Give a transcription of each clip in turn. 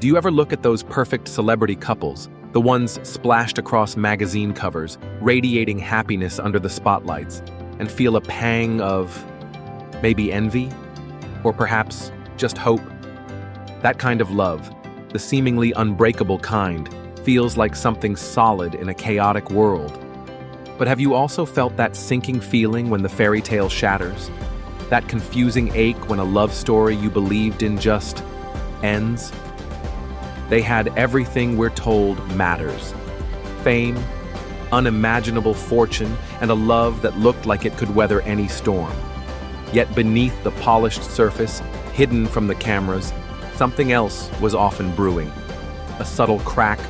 Do you ever look at those perfect celebrity couples, the ones splashed across magazine covers, radiating happiness under the spotlights, and feel a pang of maybe envy? Or perhaps just hope? That kind of love, the seemingly unbreakable kind, feels like something solid in a chaotic world. But have you also felt that sinking feeling when the fairy tale shatters? That confusing ache when a love story you believed in just ends? They had everything we're told matters. Fame, unimaginable fortune, and a love that looked like it could weather any storm. Yet beneath the polished surface, hidden from the cameras, something else was often brewing. A subtle crack,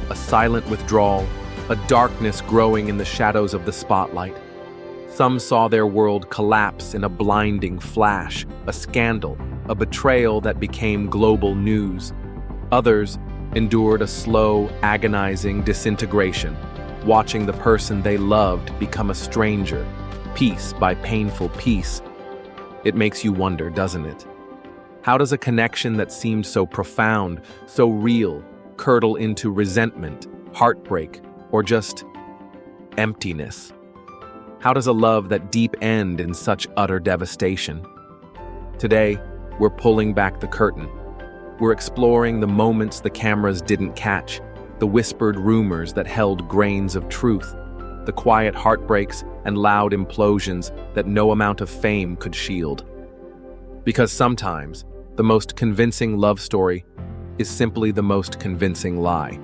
a silent withdrawal, a darkness growing in the shadows of the spotlight. Some saw their world collapse in a blinding flash, a scandal, a betrayal that became global news. Others endured a slow, agonizing disintegration, watching the person they loved become a stranger, piece by painful piece. It makes you wonder, doesn't it? How does a connection that seemed so profound, so real, curdle into resentment, heartbreak, or just emptiness? How does a love that deep end in such utter devastation? Today, we're pulling back the curtain. We're exploring the moments the cameras didn't catch, the whispered rumors that held grains of truth, the quiet heartbreaks and loud implosions that no amount of fame could shield. Because sometimes, the most convincing love story is simply the most convincing lie.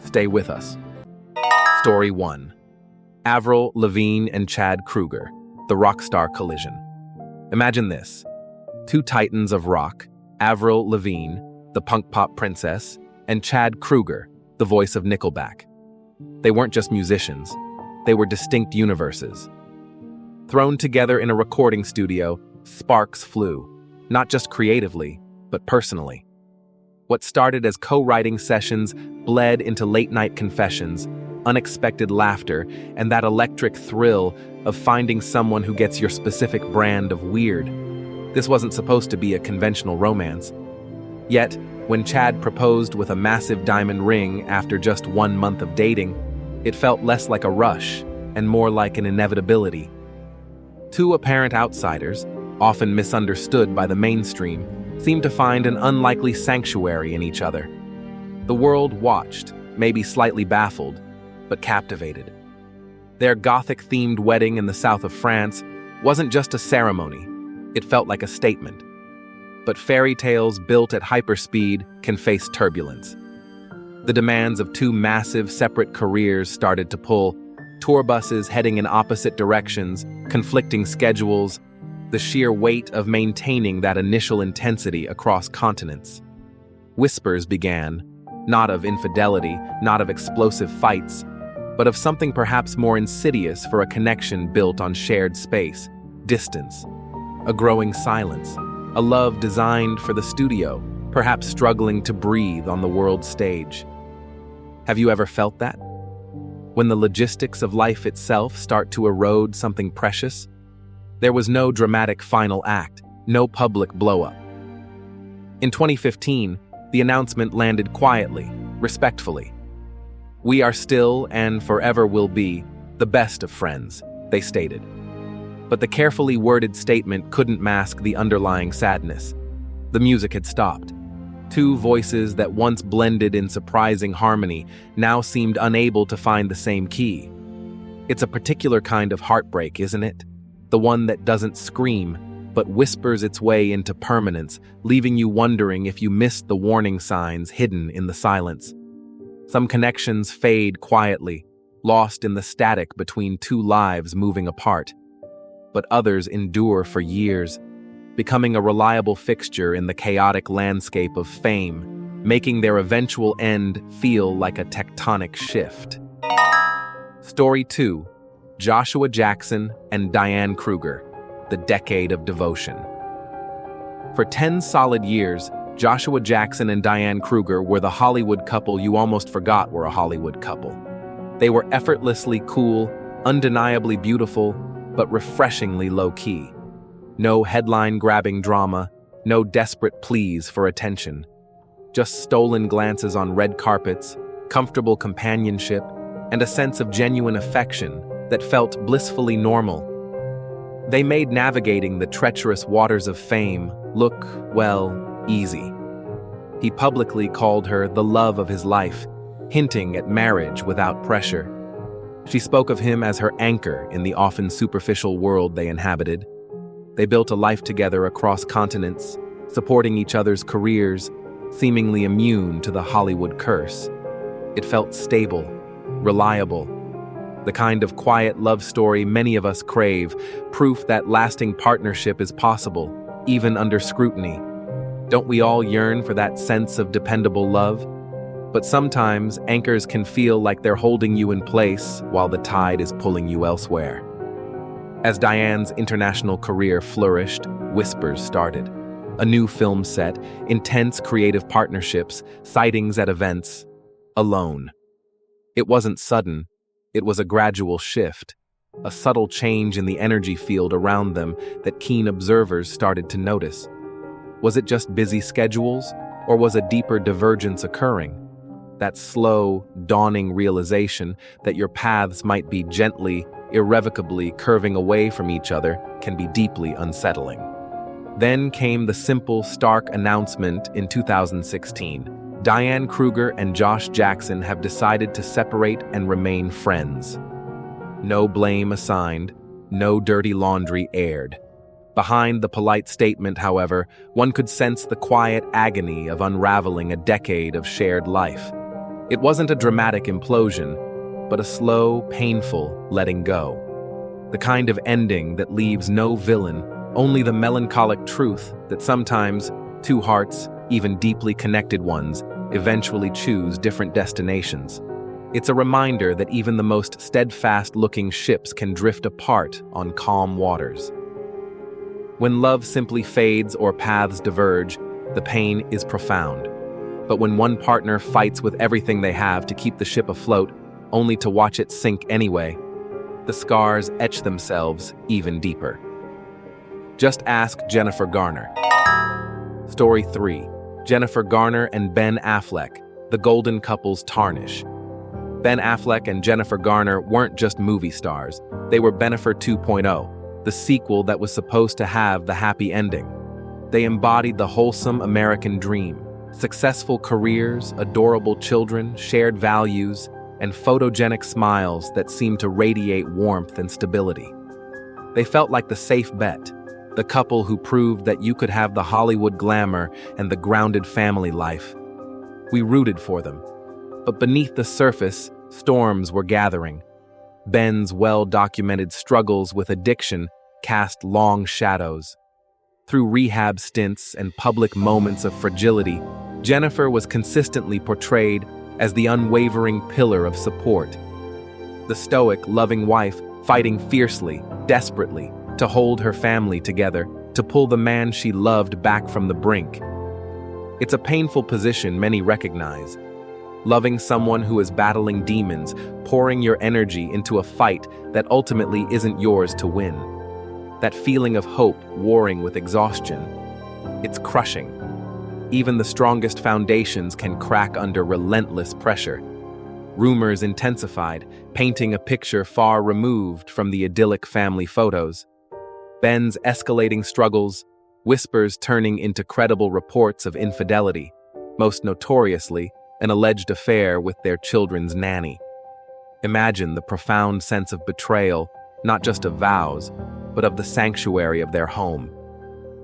Stay with us. Story 1. Avril, Lavigne, and Chad Kruger, the rock star collision. Imagine this. Two titans of rock, Avril Lavigne, the punk pop princess, and Chad Kruger, the voice of Nickelback. They weren't just musicians, they were distinct universes. Thrown together in a recording studio, sparks flew, not just creatively, but personally. What started as co-writing sessions bled into late-night confessions, unexpected laughter, and that electric thrill of finding someone who gets your specific brand of weird. This wasn't supposed to be a conventional romance. Yet, when Chad proposed with a massive diamond ring after just 1 month of dating, it felt less like a rush and more like an inevitability. Two apparent outsiders, often misunderstood by the mainstream, seemed to find an unlikely sanctuary in each other. The world watched, maybe slightly baffled, but captivated. Their Gothic-themed wedding in the south of France wasn't just a ceremony, it felt like a statement. But fairy tales built at hyperspeed can face turbulence. The demands of two massive, separate careers started to pull, tour buses heading in opposite directions, conflicting schedules, the sheer weight of maintaining that initial intensity across continents. Whispers began, not of infidelity, not of explosive fights, but of something perhaps more insidious for a connection built on shared space, distance, a growing silence, a love designed for the studio, perhaps struggling to breathe on the world stage. Have you ever felt that? When the logistics of life itself start to erode something precious? There was no dramatic final act, no public blow-up. In 2015, the announcement landed quietly, respectfully. "We are still and forever will be the best of friends," they stated. But the carefully worded statement couldn't mask the underlying sadness. The music had stopped. Two voices that once blended in surprising harmony now seemed unable to find the same key. It's a particular kind of heartbreak, isn't it? The one that doesn't scream, but whispers its way into permanence, leaving you wondering if you missed the warning signs hidden in the silence. Some connections fade quietly, lost in the static between two lives moving apart. But others endure for years, becoming a reliable fixture in the chaotic landscape of fame, making their eventual end feel like a tectonic shift. Story 2. Joshua Jackson and Diane Kruger, the decade of devotion. For 10 solid years, Joshua Jackson and Diane Kruger were the Hollywood couple you almost forgot were a Hollywood couple. They were effortlessly cool, undeniably beautiful, but refreshingly low-key. No headline-grabbing drama, no desperate pleas for attention. just stolen glances on red carpets, comfortable companionship, and a sense of genuine affection that felt blissfully normal. They made navigating the treacherous waters of fame look, well, easy. He publicly called her the love of his life, hinting at marriage without pressure. She spoke of him as her anchor in the often superficial world they inhabited. They built a life together across continents, supporting each other's careers, seemingly immune to the Hollywood curse. It felt stable, reliable, the kind of quiet love story many of us crave, proof that lasting partnership is possible, even under scrutiny. Don't we all yearn for that sense of dependable love? But sometimes anchors can feel like they're holding you in place while the tide is pulling you elsewhere. As Diane's international career flourished, whispers started. A new film set, intense creative partnerships, sightings at events. Alone. It wasn't sudden. It was a gradual shift, a subtle change in the energy field around them that keen observers started to notice. Was it just busy schedules, or was a deeper divergence occurring? That slow, dawning realization that your paths might be gently, irrevocably curving away from each other can be deeply unsettling. Then came the simple, stark announcement in 2016. Diane Kruger and Josh Jackson have decided to separate and remain friends. No blame assigned, no dirty laundry aired. Behind the polite statement, however, one could sense the quiet agony of unraveling a decade of shared life. It wasn't a dramatic implosion, but a slow, painful letting go. The kind of ending that leaves no villain, only the melancholic truth that sometimes two hearts, even deeply connected ones, eventually choose different destinations. It's a reminder that even the most steadfast-looking ships can drift apart on calm waters. When love simply fades or paths diverge, the pain is profound. But when one partner fights with everything they have to keep the ship afloat, only to watch it sink anyway, the scars etch themselves even deeper. Just ask Jennifer Garner. Story 3. Jennifer Garner and Ben Affleck, the golden couple's tarnish. Ben Affleck and Jennifer Garner weren't just movie stars, they were Bennifer 2.0, the sequel that was supposed to have the happy ending. They embodied the wholesome American dream, successful careers, adorable children, shared values, and photogenic smiles that seemed to radiate warmth and stability. They felt like the safe bet, the couple who proved that you could have the Hollywood glamour and the grounded family life. We rooted for them. But beneath the surface, storms were gathering. Ben's well-documented struggles with addiction cast long shadows. Through rehab stints and public moments of fragility, Jennifer was consistently portrayed as the unwavering pillar of support. The stoic, loving wife fighting fiercely, desperately, to hold her family together, to pull the man she loved back from the brink. It's a painful position many recognize. Loving someone who is battling demons, pouring your energy into a fight that ultimately isn't yours to win. That feeling of hope warring with exhaustion. It's crushing. Even the strongest foundations can crack under relentless pressure. Rumors intensified, painting a picture far removed from the idyllic family photos. Ben's escalating struggles, whispers turning into credible reports of infidelity, most notoriously, an alleged affair with their children's nanny. Imagine the profound sense of betrayal, not just of vows, but of the sanctuary of their home.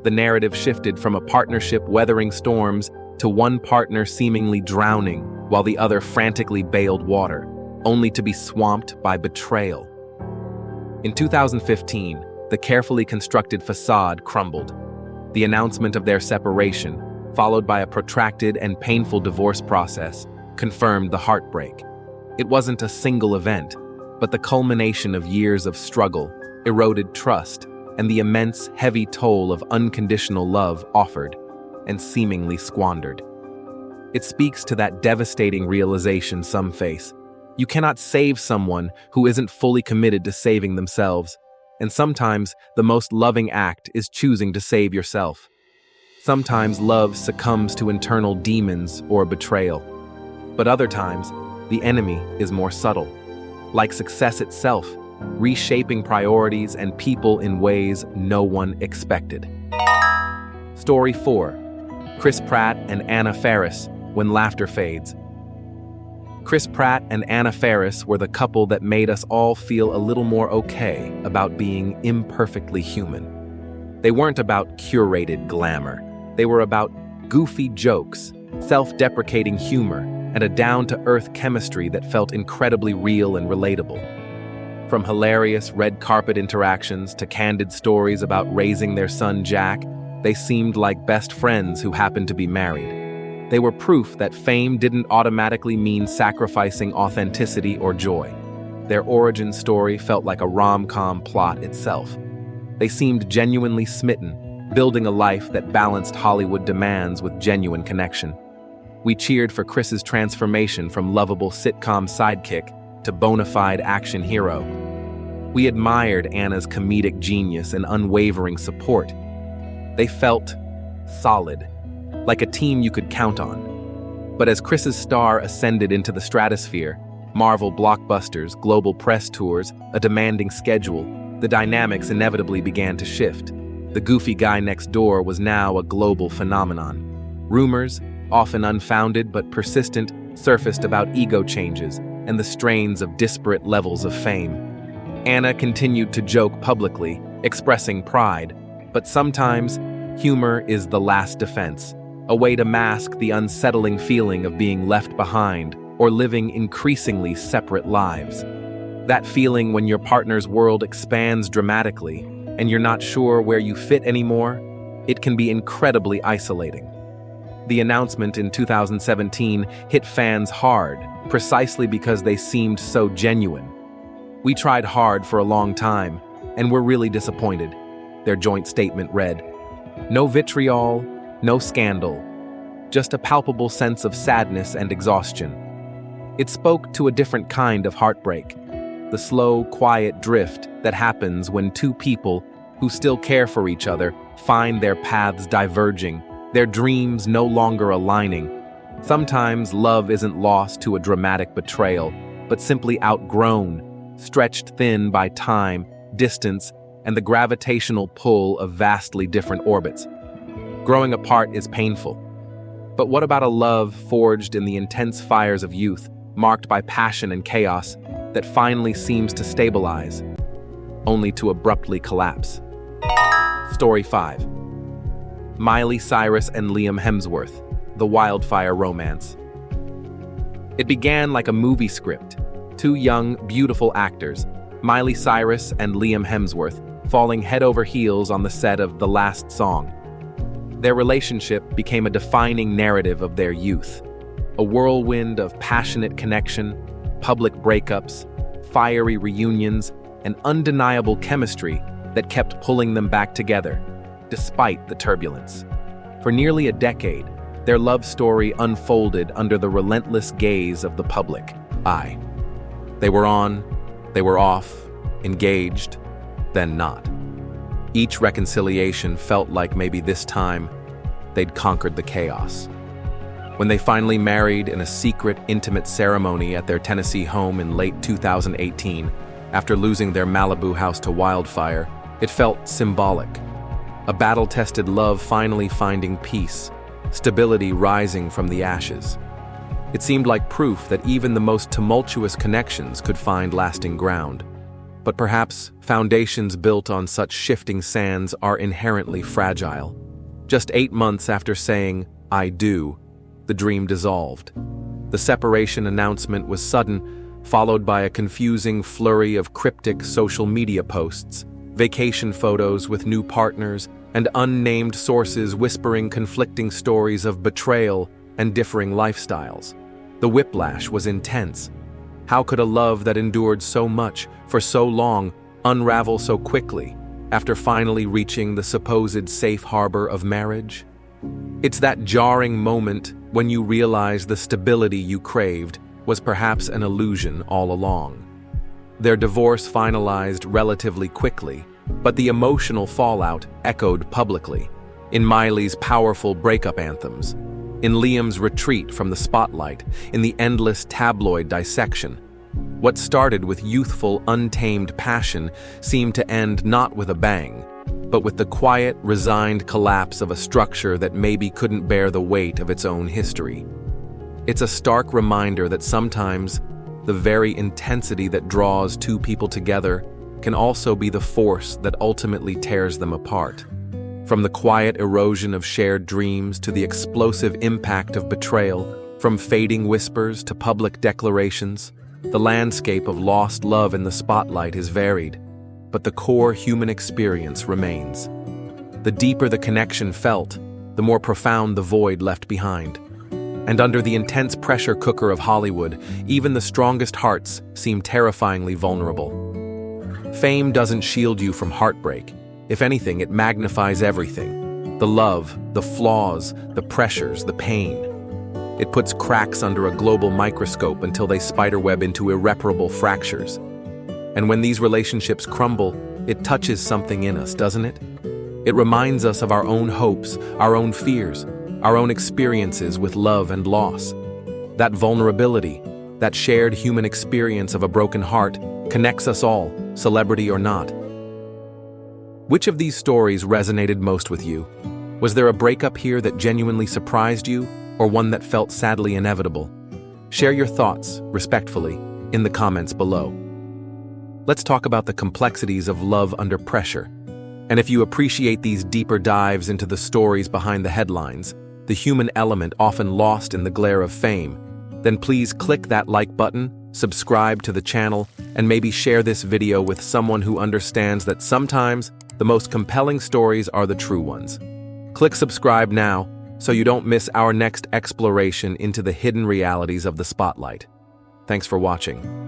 The narrative shifted from a partnership weathering storms to one partner seemingly drowning while the other frantically bailed water, only to be swamped by betrayal. In 2015, the carefully constructed facade crumbled. The announcement of their separation, followed by a protracted and painful divorce process, confirmed the heartbreak. It wasn't a single event, but the culmination of years of struggle, eroded trust, and the immense, heavy toll of unconditional love offered and seemingly squandered. It speaks to that devastating realization some face. You cannot save someone who isn't fully committed to saving themselves, and sometimes the most loving act is choosing to save yourself. Sometimes love succumbs to internal demons or betrayal. But other times, the enemy is more subtle, like success itself, reshaping priorities and people in ways no one expected. Story 4. Chris Pratt and Anna Faris, When Laughter Fades. Chris Pratt and Anna Faris were the couple that made us all feel a little more okay about being imperfectly human. They weren't about curated glamour. They were about goofy jokes, self-deprecating humor, and a down-to-earth chemistry that felt incredibly real and relatable. From hilarious red carpet interactions to candid stories about raising their son Jack, they seemed like best friends who happened to be married. They were proof that fame didn't automatically mean sacrificing authenticity or joy. Their origin story felt like a rom-com plot itself. They seemed genuinely smitten, building a life that balanced Hollywood demands with genuine connection. We cheered for Chris's transformation from lovable sitcom sidekick to bona fide action hero. We admired Anna's comedic genius and unwavering support. They felt solid, like a team you could count on. But as Chris's star ascended into the stratosphere, Marvel blockbusters, global press tours, a demanding schedule, the dynamics inevitably began to shift. The goofy guy next door was now a global phenomenon. Rumors, often unfounded but persistent, surfaced about ego changes and the strains of disparate levels of fame. Anna continued to joke publicly, expressing pride, but sometimes humor is the last defense, a way to mask the unsettling feeling of being left behind or living increasingly separate lives. That feeling when your partner's world expands dramatically and you're not sure where you fit anymore, it can be incredibly isolating. The announcement in 2017 hit fans hard, precisely because they seemed so genuine. We tried hard for a long time, and we're really disappointed, their joint statement read. No vitriol, no scandal, just a palpable sense of sadness and exhaustion. It spoke to a different kind of heartbreak, the slow, quiet drift that happens when two people who still care for each other find their paths diverging, their dreams no longer aligning. Sometimes love isn't lost to a dramatic betrayal, but simply outgrown, stretched thin by time, distance, and the gravitational pull of vastly different orbits. Growing apart is painful. But what about a love forged in the intense fires of youth, marked by passion and chaos, that finally seems to stabilize, only to abruptly collapse? Story 5. Miley Cyrus and Liam Hemsworth, The Wildfire Romance. It began like a movie script. Two young, beautiful actors, Miley Cyrus and Liam Hemsworth, falling head over heels on the set of The Last Song. Their relationship became a defining narrative of their youth, a whirlwind of passionate connection, public breakups, fiery reunions, and undeniable chemistry that kept pulling them back together, despite the turbulence. For nearly a decade, their love story unfolded under the relentless gaze of the public eye. They were on, they were off, engaged, then not. Each reconciliation felt like maybe this time they'd conquered the chaos. When they finally married in a secret, intimate ceremony at their Tennessee home in late 2018, after losing their Malibu house to wildfire, it felt symbolic. A battle-tested love finally finding peace, stability rising from the ashes. It seemed like proof that even the most tumultuous connections could find lasting ground. But perhaps foundations built on such shifting sands are inherently fragile. Just 8 months after saying, "I do," the dream dissolved. The separation announcement was sudden, followed by a confusing flurry of cryptic social media posts, vacation photos with new partners, and unnamed sources whispering conflicting stories of betrayal and differing lifestyles. The whiplash was intense. How could a love that endured so much for so long unravel so quickly after finally reaching the supposed safe harbor of marriage? It's that jarring moment when you realize the stability you craved was perhaps an illusion all along. Their divorce finalized relatively quickly, but the emotional fallout echoed publicly. in Miley's powerful breakup anthems, in Liam's retreat from the spotlight, in the endless tabloid dissection. What started with youthful, untamed passion seemed to end not with a bang, but with the quiet, resigned collapse of a structure that maybe couldn't bear the weight of its own history. It's a stark reminder that sometimes the very intensity that draws two people together can also be the force that ultimately tears them apart. From the quiet erosion of shared dreams to the explosive impact of betrayal, from fading whispers to public declarations, the landscape of lost love in the spotlight is varied, but the core human experience remains. The deeper the connection felt, the more profound the void left behind. And under the intense pressure cooker of Hollywood, even the strongest hearts seem terrifyingly vulnerable. Fame doesn't shield you from heartbreak. If anything, it magnifies everything. The love, the flaws, the pressures, the pain. It puts cracks under a global microscope until they spiderweb into irreparable fractures. And when these relationships crumble, it touches something in us, doesn't it? It reminds us of our own hopes, our own fears, our own experiences with love and loss. That vulnerability, that shared human experience of a broken heart, connects us all, celebrity or not. Which of these stories resonated most with you? Was there a breakup here that genuinely surprised you, or one that felt sadly inevitable? Share your thoughts, respectfully, in the comments below. Let's talk about the complexities of love under pressure. And if you appreciate these deeper dives into the stories behind the headlines, the human element often lost in the glare of fame, then please click that like button, subscribe to the channel, and maybe share this video with someone who understands that sometimes the most compelling stories are the true ones. Click subscribe now so you don't miss our next exploration into the hidden realities of the spotlight. Thanks for watching.